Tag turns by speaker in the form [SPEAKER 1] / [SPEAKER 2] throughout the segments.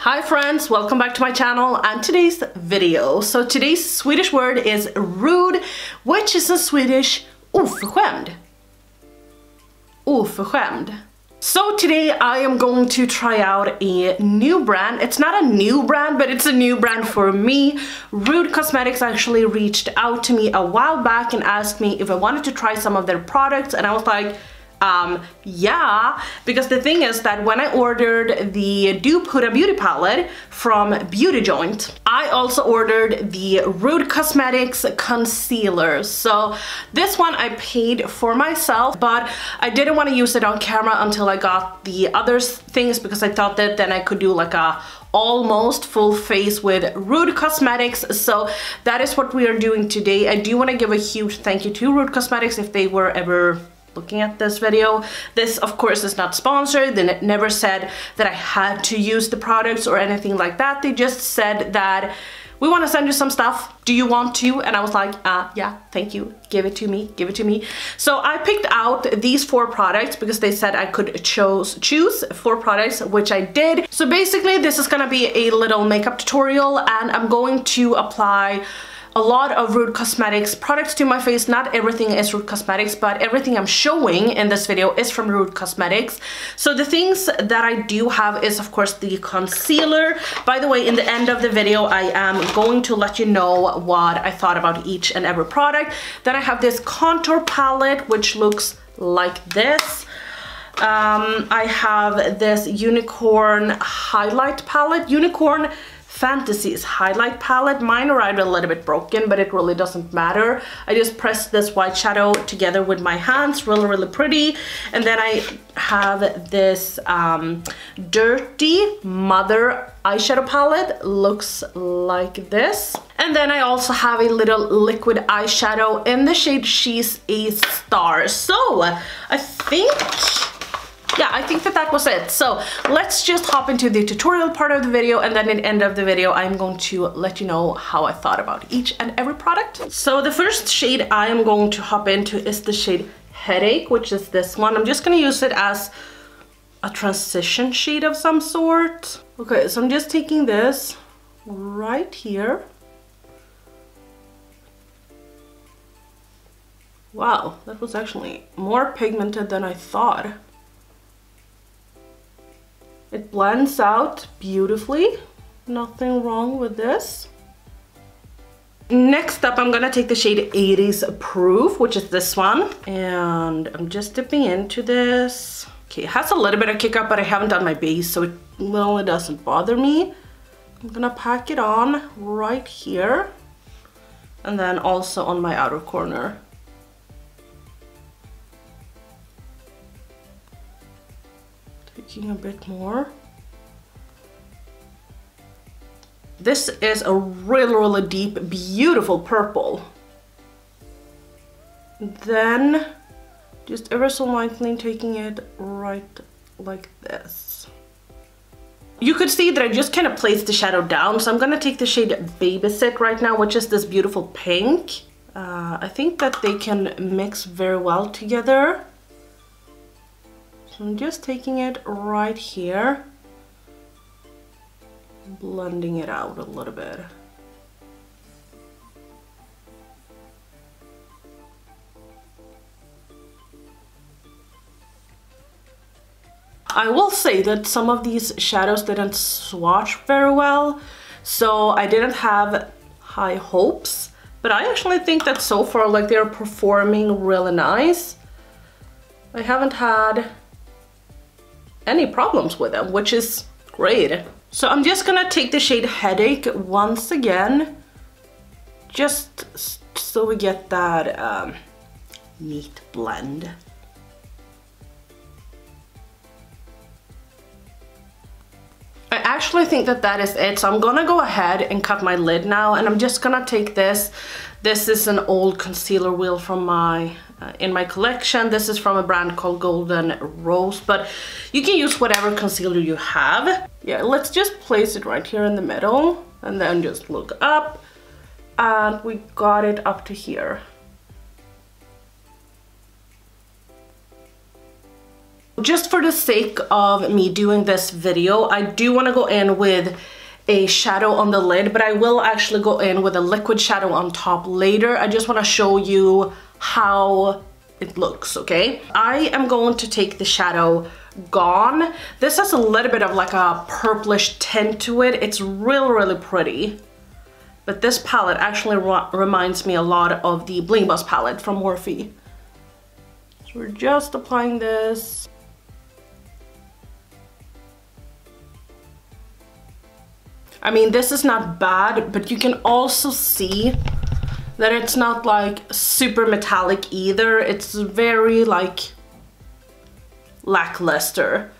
[SPEAKER 1] Hi friends, welcome back to my channel and today's video. So today's Swedish word is rude, which is in Swedish oförskämd. Oförskämd. So today I am going to try out a new brand. It's not a new brand, but it's a new brand for me. Rude Cosmetics actually reached out to me a while back and asked me if I wanted to try some of their products, and I was like, yeah, because the thing is that when I ordered the Dupe Huda Beauty palette from Beauty Joint, I also ordered the Rude Cosmetics concealer. So this one I paid for myself, but I didn't want to use it on camera until I got the other things, because I thought that then I could do like a almost full face with Rude Cosmetics. So that is what we are doing today. I do want to give a huge thank you to Rude Cosmetics if they were ever looking at this video. This of course is not sponsored. They never said that I had to use the products or anything like that. They just said that we want to send you some stuff, do you want to? And I was like, yeah, thank you, give it to me, give it to me. So I picked out these 4 products because they said I could choose 4 products, which I did. So basically this is gonna be a little makeup tutorial, and I'm going to apply a lot of Rude Cosmetics products to my face. Not everything is Rude Cosmetics, but everything I'm showing in this video is from Rude Cosmetics. So the things that I do have is of course the concealer. By the way, in the end of the video I am going to let you know what I thought about each and every product. Then I have this contour palette which looks like this. I have this unicorn highlight palette, unicorn Fantasies highlight palette. Mine arrived a little bit broken, but it really doesn't matter. I just pressed this white shadow together with my hands, really pretty. And then I have this Dirty Mother eyeshadow palette, looks like this. And then I also have a little liquid eyeshadow in the shade She's a Star. So I think that was it. So let's just hop into the tutorial part of the video, and then at the end of the video I'm going to let you know how I thought about each and every product. So the first shade I am going to hop into is the shade Headache, which is this one. I'm just gonna use it as a transition shade of some sort. Okay, so I'm just taking this right here. Wow, that was actually more pigmented than I thought. It blends out beautifully, nothing wrong with this. Next up, I'm gonna take the shade 80s Proof, which is this one. And I'm just dipping into this. Okay, it has a little bit of kick up, but I haven't done my base, so it really doesn't bother me. I'm gonna pack it on right here. And then also on my outer corner. Taking a bit more. This is a really deep, beautiful purple. Then just ever so lightly taking it right like this. You could see that I just kind of placed the shadow down, so I'm gonna take the shade Babysit right now, which is this beautiful pink. I think that they can mix very well together. I'm just taking it right here, blending it out a little bit. I will say that some of these shadows didn't swatch very well, so I didn't have high hopes, but I actually think that so far like they're performing really nice. I haven't had any problems with them, which is great. So I'm just gonna take the shade Headache once again, just so we get that neat blend. I actually think that that is it, so I'm gonna go ahead and cut my lid now, and I'm just gonna take this. This is an old concealer wheel from my in my collection. This is from a brand called Golden Rose, but you can use whatever concealer you have. Yeah, let's just place it right here in the middle and then just look up, and we got it up to here. Just for the sake of me doing this video, I do want to go in with a shadow on the lid, but I will actually go in with a liquid shadow on top later. I just want to show you how it looks, okay? I am going to take the shadow Gone. This has a little bit of like a purplish tint to it. It's really pretty. But this palette actually reminds me a lot of the Bling Boss palette from Morphe. So we're just applying this. I mean, this is not bad, but you can also see that it's not like super metallic either. It's very like lackluster.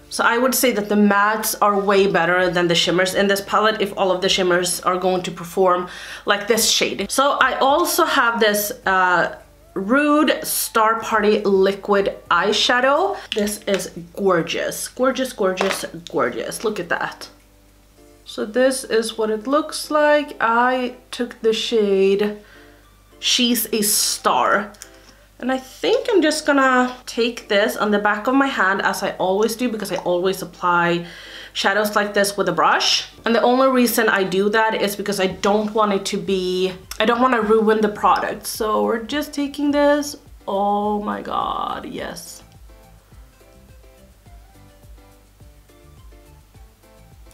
[SPEAKER 1] So I would say that the mattes are way better than the shimmers in this palette if all of the shimmers are going to perform like this shade. So I also have this Rude Star Party liquid eyeshadow. This is gorgeous, gorgeous, gorgeous, gorgeous. Look at that. So this is what it looks like. I took the shade She's a Star. And I think I'm just gonna take this on the back of my hand as I always do, because I always apply shadows like this with a brush. And the only reason I do that is because I don't want it to be, I don't want to ruin the product. So we're just taking this. Oh my god, yes.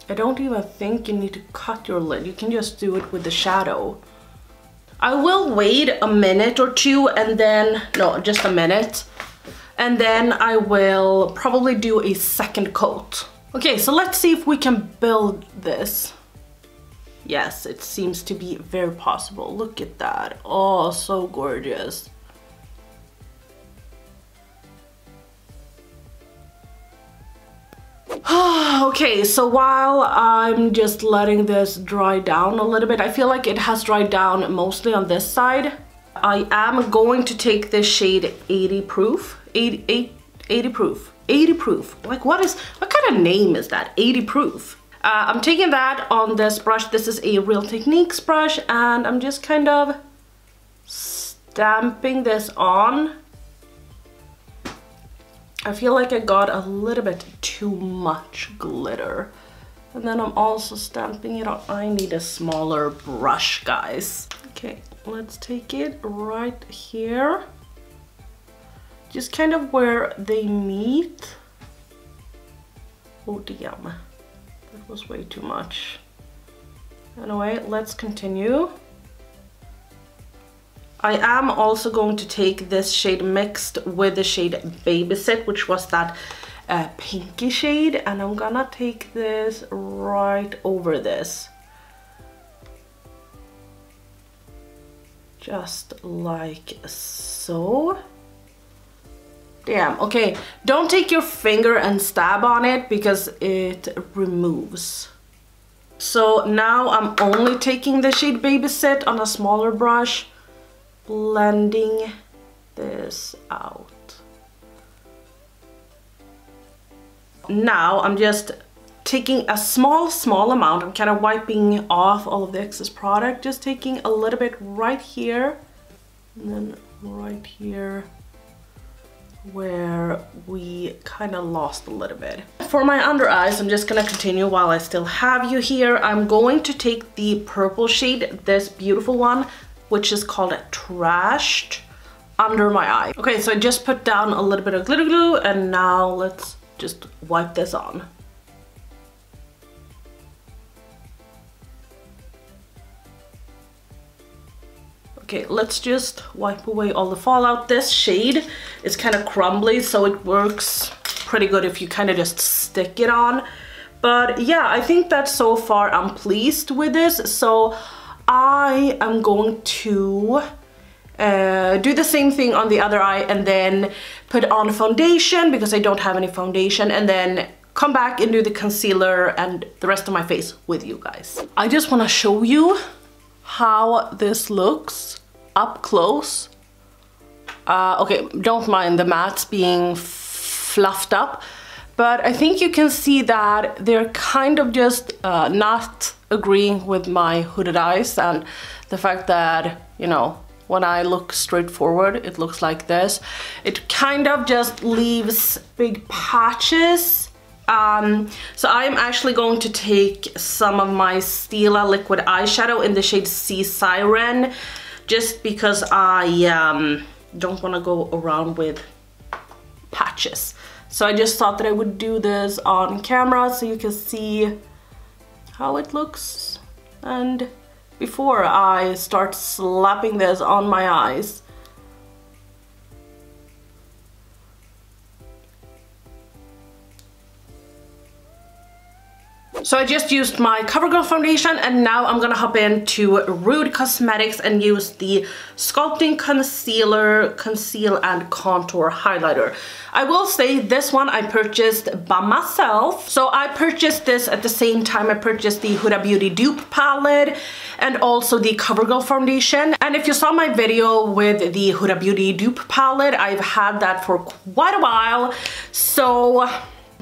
[SPEAKER 1] I don't even think you need to cut your lid. You can just do it with the shadow. I will wait a minute or two and then, no, just a minute. And then I will probably do a second coat. Okay, so let's see if we can build this. Yes, it seems to be very possible. Look at that. Oh, so gorgeous. Okay, so while I'm just letting this dry down a little bit, I feel like it has dried down mostly on this side. I am going to take this shade 80 proof. 80 proof. 80 proof. Like what kind of name is that? 80 proof. I'm taking that on this brush. This is a Real Techniques brush, and I'm just kind of stamping this on. I feel like I got a little bit too much glitter. And then I'm also stamping it on. I need a smaller brush, guys. Okay, let's take it right here. Just kind of where they meet. Oh damn, that was way too much. Anyway, let's continue. I am also going to take this shade mixed with the shade Babysit, which was that pinky shade, and I'm gonna take this right over this. Just like so. Damn, okay, don't take your finger and stab on it because it removes. So now I'm only taking the shade Babysit on a smaller brush, blending this out. Now I'm just taking a small amount. I'm kind of wiping off all of the excess product, just taking a little bit right here and then right here where we kind of lost a little bit. For my under eyes, I'm just gonna continue while I still have you here. I'm going to take the purple shade, this beautiful one, which is called Trashed, under my eye. Okay, so I just put down a little bit of glitter glue, and now let's just wipe this on. Okay, let's just wipe away all the fallout. This shade is kind of crumbly, so it works pretty good if you kind of just stick it on. But yeah, I think that so far I'm pleased with this. So I am going to do the same thing on the other eye and then put on foundation because I don't have any foundation, and then come back and do the concealer and the rest of my face with you guys. I just want to show you how this looks up close. Okay, don't mind the mattes being fluffed up, but I think you can see that they're kind of just not agreeing with my hooded eyes, and the fact that, you know, when I look straight forward, it looks like this. It kind of just leaves big patches. So I am actually going to take some of my Stila liquid eyeshadow in the shade Siren, just because I don't want to go around with patches. So I just thought that I would do this on camera so you can see how it looks, and before I start slapping this on my eyes. So I just used my Covergirl foundation, and now I'm gonna hop into Rude Cosmetics and use the Sculpting Concealer, Conceal and Contour Highlighter. I will say this one I purchased by myself. So I purchased this at the same time I purchased the Huda Beauty dupe palette and also the Covergirl foundation. And if you saw my video with the Huda Beauty dupe palette, I've had that for quite a while. So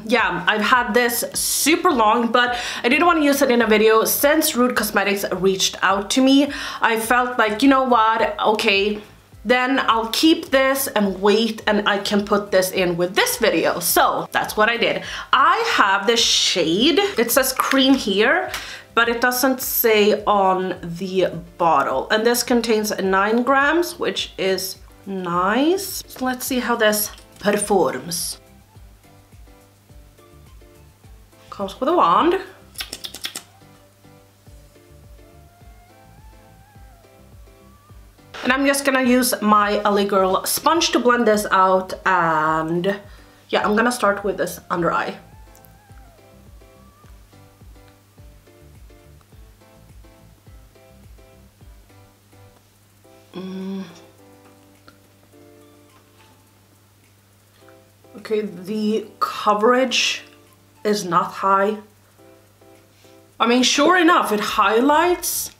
[SPEAKER 1] yeah, I've had this super long, but I didn't want to use it in a video. Since Rude Cosmetics reached out to me, I felt like, you know what, okay, then I'll keep this and wait, and I can put this in with this video. So that's what I did. I have the shade, it says cream here, but it doesn't say on the bottle. And this contains 9 grams, which is nice. So let's see how this performs. Comes with a wand. And I'm just gonna use my LA Girl sponge to blend this out, and yeah, I'm gonna start with this under eye. Okay, the coverage is not high. I mean, sure enough, it highlights,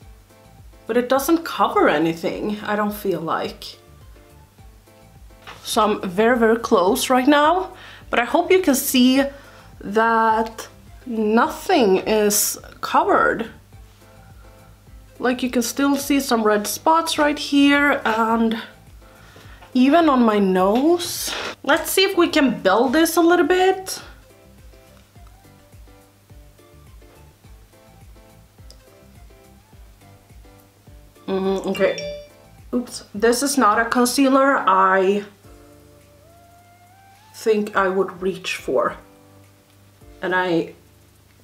[SPEAKER 1] but it doesn't cover anything, I don't feel like. So I'm very, very close right now, but I hope you can see that nothing is covered. Like, you can still see some red spots right here, and even on my nose. Let's see if we can build this a little bit. Okay, oops, this is not a concealer I think I would reach for, and I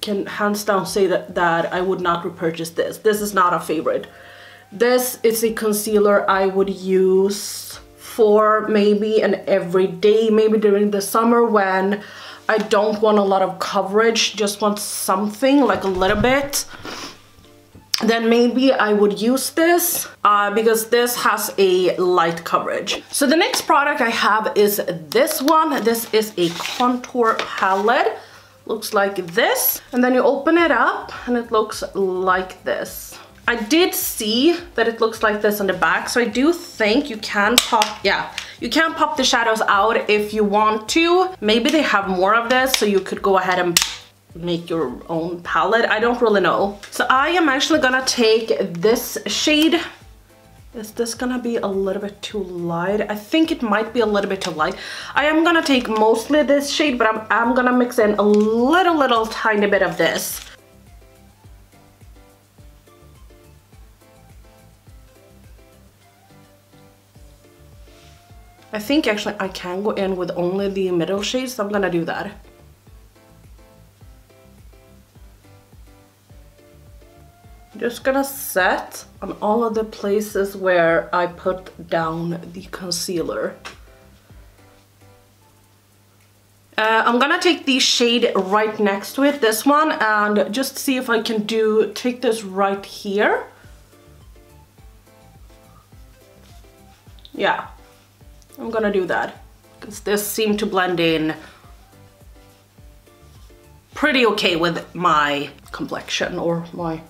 [SPEAKER 1] can hands down say that I would not repurchase this. This is not a favorite. This is a concealer I would use for maybe an everyday, maybe during the summer when I don't want a lot of coverage, just want something like a little bit. Then maybe I would use this because this has a light coverage. So the next product I have is this one. This is a contour palette. Looks like this. And then you open it up and it looks like this. I did see that it looks like this on the back, so I do think you can pop, yeah, you can pop the shadows out if you want to. Maybe they have more of this, so you could go ahead and make your own palette. I don't really know. So I am actually gonna take this shade. Is this gonna be a little bit too light? I think it might be a little bit too light. I am gonna take mostly this shade, but I'm gonna mix in a little tiny bit of this. I think actually I can go in with only the middle shades, so I'm gonna do that. Just gonna set on all of the places where I put down the concealer. I'm gonna take the shade right next to it, this one, and just see if I can take this right here. Yeah, I'm gonna do that because this seemed to blend in pretty okay with my complexion or my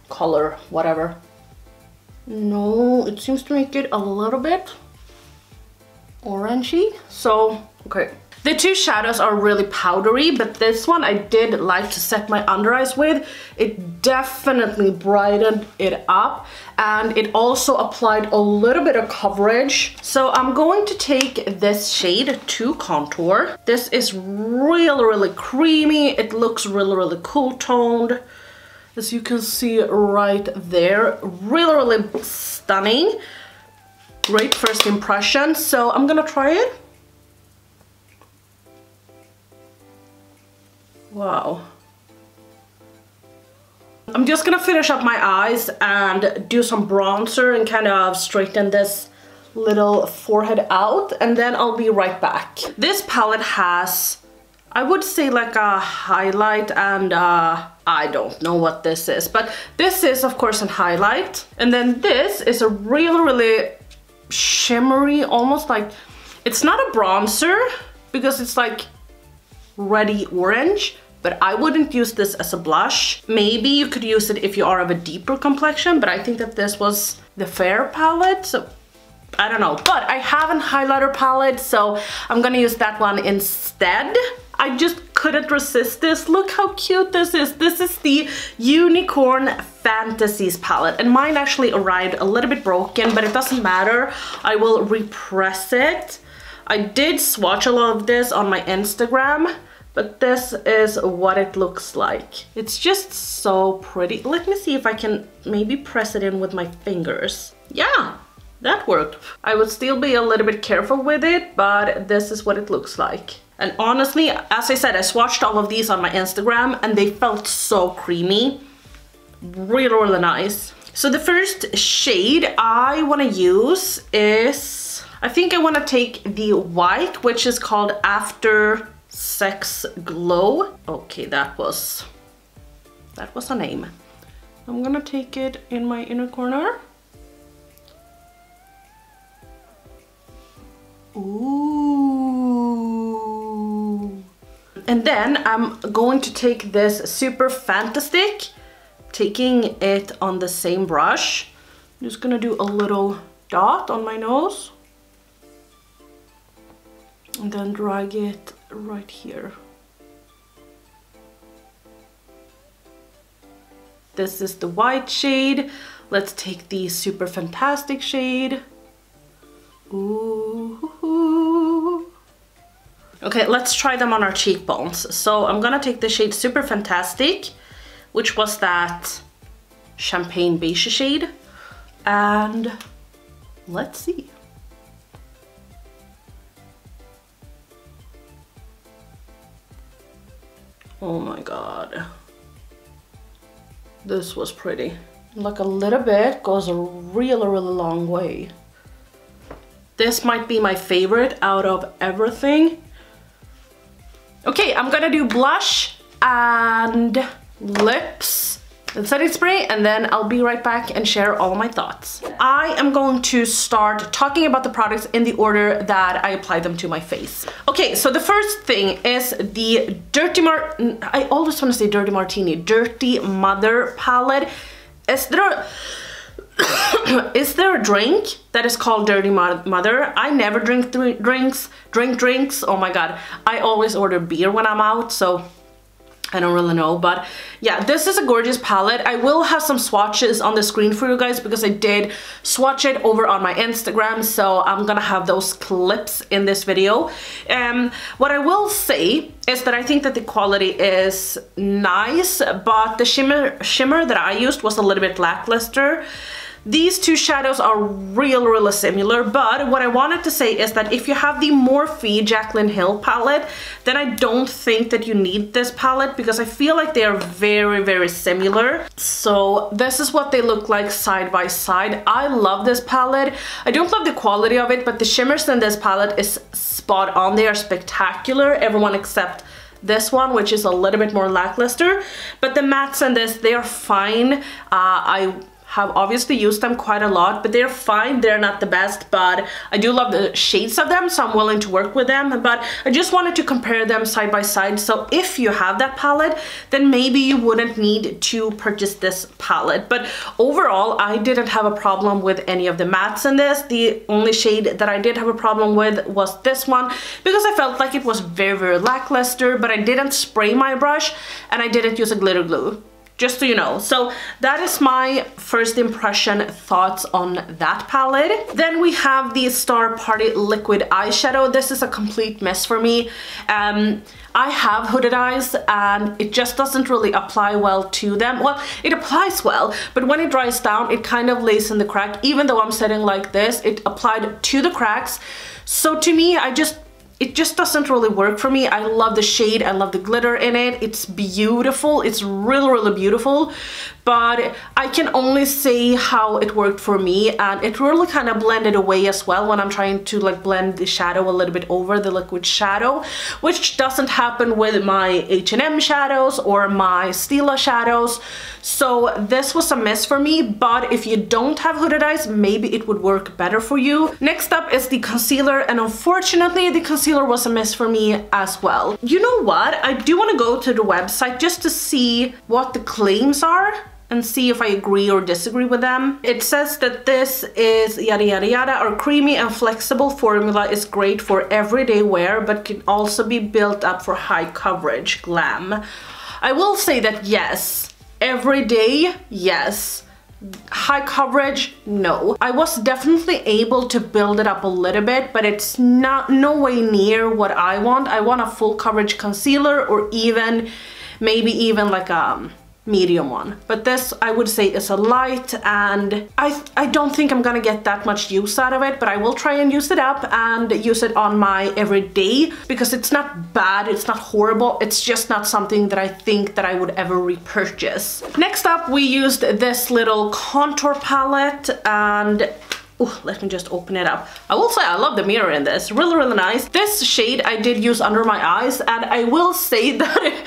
[SPEAKER 1] color, whatever. No, it seems to make it a little bit orangey. So, okay. The two shadows are really powdery, but this one I did like to set my under eyes with. It definitely brightened it up, and it also applied a little bit of coverage. So I'm going to take this shade to contour. This is really creamy. It looks really cool toned, as you can see right there. Really stunning. Great first impression. So I'm gonna try it. Wow. I'm just gonna finish up my eyes and do some bronzer and kind of straighten this little forehead out, and then I'll be right back. This palette has, I would say, like a highlight and I don't know what this is, but this is of course a highlight, and then this is a really shimmery, almost like, it's not a bronzer because it's like reddy orange, but I wouldn't use this as a blush. Maybe you could use it if you are of a deeper complexion, but I think that this was the fair palette, so I don't know. But I have a highlighter palette, so I'm gonna use that one instead. I just couldn't resist this. Look how cute this is. This is the Unicorn Fantasies palette, and mine actually arrived a little bit broken, but it doesn't matter. I will repress it. I did swatch a lot of this on my Instagram, but this is what it looks like. It's just so pretty. Let me see if I can maybe press it in with my fingers. Yeah, that worked. I would still be a little bit careful with it, but this is what it looks like. And honestly, as I said, I swatched all of these on my Instagram and they felt so creamy. Really nice. So the first shade I want to use is, I think I want to take the white, which is called After Sex Glow. Okay, that was a name. I'm gonna take it in my inner corner. Ooh. And then I'm going to take this Super Fantastic, taking it on the same brush. I'm just gonna do a little dot on my nose and then drag it right here. This is the white shade. Let's take the Super Fantastic shade. Ooh. Okay, let's try them on our cheekbones. So I'm gonna take the shade Super Fantastic, which was that champagne beige shade, and let's see. Oh my god, this was pretty. Like a little bit goes a really long way. This might be my favorite out of everything. Okay, I'm gonna do blush and lips and setting spray, and then I'll be right back and share all my thoughts. I am going to start talking about the products in the order that I apply them to my face. Okay, so the first thing is the Dirty Mother palette. Is there a drink that is called Dirty Mother? I never drink drinks. Oh my god, I always order beer when I'm out, so I don't really know. But yeah, this is a gorgeous palette. I will have some swatches on the screen for you guys because I did swatch it over on my Instagram, so I'm gonna have those clips in this video. What I will say is that I think that the quality is nice, but the shimmer that I used was a little bit lackluster. These two shadows are really similar, but what I wanted to say is that if you have the Morphe Jaclyn Hill palette, then I don't think that you need this palette because I feel like they are very similar. So this is what they look like side by side. I love this palette. I don't love the quality of it, but the shimmers in this palette is spot on. They are spectacular, everyone except this one, which is a little bit more lackluster. But the mattes in this, they are fine. I have obviously used them quite a lot, but they're fine. They're not the best, but I do love the shades of them, so I'm willing to work with them. But I just wanted to compare them side by side, so if you have that palette, then maybe you wouldn't need to purchase this palette. But overall, I didn't have a problem with any of the mattes in this. The only shade that I did have a problem with was this one, because I felt like it was very, very lackluster, but I didn't spray my brush and I didn't use a glitter glue. Just so you know. So that is my first impression thoughts on that palette. Then we have the Star Party Liquid Eyeshadow. This is a complete mess for me. I have hooded eyes and it just doesn't really apply well to them. Well, it applies well, but when it dries down, it kind of lays in the crack. Even though I'm sitting like this, it applied to the cracks. So to me, it just doesn't really work for me. I love the shade, I love the glitter in it. It's beautiful, it's really, really beautiful. But I can only say how it worked for me, and it really kind of blended away as well when I'm trying to like blend the shadow a little bit over the liquid shadow, which doesn't happen with my H&M shadows or my Stila shadows. So this was a mess for me, but if you don't have hooded eyes, maybe it would work better for you. Next up is the concealer, and unfortunately the concealer was a mess for me as well. You know what? I do want to go to the website just to see what the claims are and see if I agree or disagree with them. It says that this is yada yada yada. Our creamy and flexible formula is great for everyday wear, but can also be built up for high coverage glam. I will say that yes, everyday, yes. High coverage, no. I was definitely able to build it up a little bit, but it's not no way near what I want. I want a full coverage concealer, or even maybe even like a medium one. But this I would say is a light, and I don't think I'm gonna get that much use out of it, but I will try and use it up and use it on my everyday, because it's not bad, it's not horrible, it's just not something that I think that I would ever repurchase. Next up, we used this little contour palette, and ooh, let me just open it up. I will say I love the mirror in this, really, really nice. This shade I did use under my eyes, and I will say that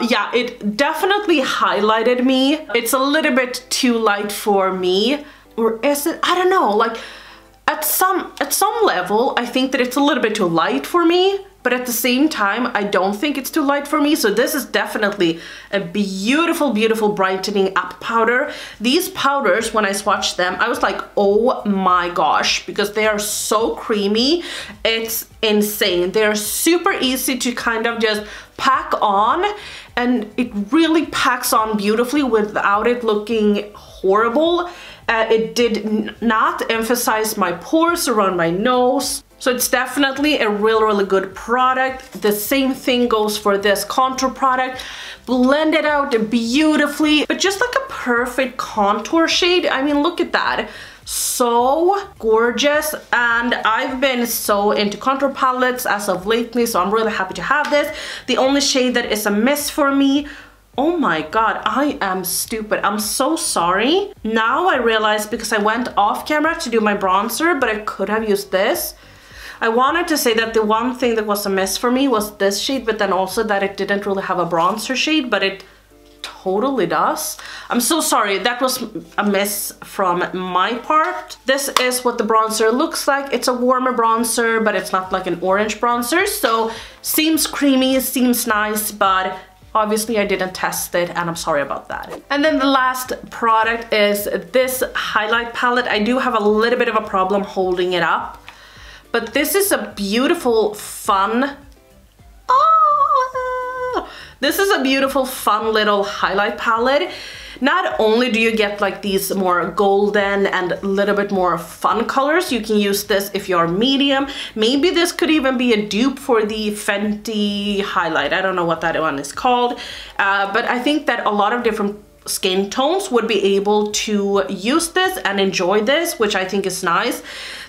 [SPEAKER 1] yeah, it definitely highlighted me. It's a little bit too light for me, or is it? I don't know, like at some level I think that it's a little bit too light for me, but at the same time I don't think it's too light for me. So this is definitely a beautiful, beautiful brightening up powder. These powders, when I swatched them, I was like, oh my gosh, because they are so creamy. It's insane. They're super easy to kind of just pack on, and it really packs on beautifully without it looking horrible. It did not emphasize my pores around my nose. So it's definitely a really, really good product. The same thing goes for this contour product. Blended out beautifully, but just like a perfect contour shade. I mean, look at that. So gorgeous, and I've been so into contour palettes as of lately, so I'm really happy to have this. The only shade that is a miss for me, oh my god, I am stupid, I'm so sorry. Now I realize, because I went off camera to do my bronzer, but I could have used this. I wanted to say that the one thing that was a miss for me was this shade, but then also that it didn't really have a bronzer shade, but it totally does. I'm so sorry, that was a miss from my part. This is what the bronzer looks like. It's a warmer bronzer, but it's not like an orange bronzer, so seems creamy, seems nice, but obviously I didn't test it, and I'm sorry about that. And then the last product is this highlight palette. I do have a little bit of a problem holding it up, but this is a beautiful, fun, this is a beautiful, fun little highlight palette. Not only do you get like these more golden and a little bit more fun colors, you can use this if you're medium. Maybe this could even be a dupe for the Fenty highlight. I don't know what that one is called, but I think that a lot of different skin tones would be able to use this and enjoy this, which I think is nice.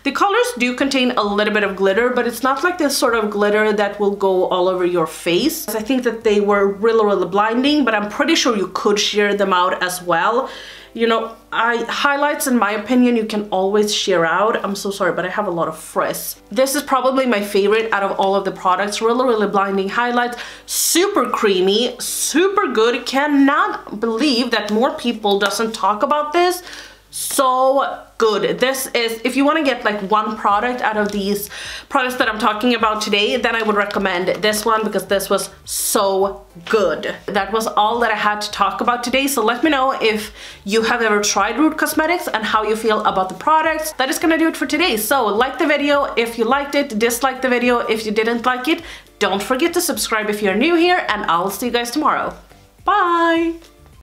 [SPEAKER 1] The colors do contain a little bit of glitter, but it's not like this sort of glitter that will go all over your face. I think that they were really blinding, but I'm pretty sure you could sheer them out as well. You know, highlights, in my opinion, you can always sheer out. I'm so sorry, but I have a lot of frizz. This is probably my favorite out of all of the products. Really blinding highlights, super creamy, super good. Cannot believe that more people doesn't talk about this. So good. This is, if you want to get like one product out of these products that I'm talking about today, then I would recommend this one, because this was so good. That was all that I had to talk about today. So let me know if you have ever tried Rude Cosmetics and how you feel about the products. That is gonna do it for today. So like the video if you liked it, dislike the video if you didn't like it. Don't forget to subscribe if you're new here, and I'll see you guys tomorrow. Bye!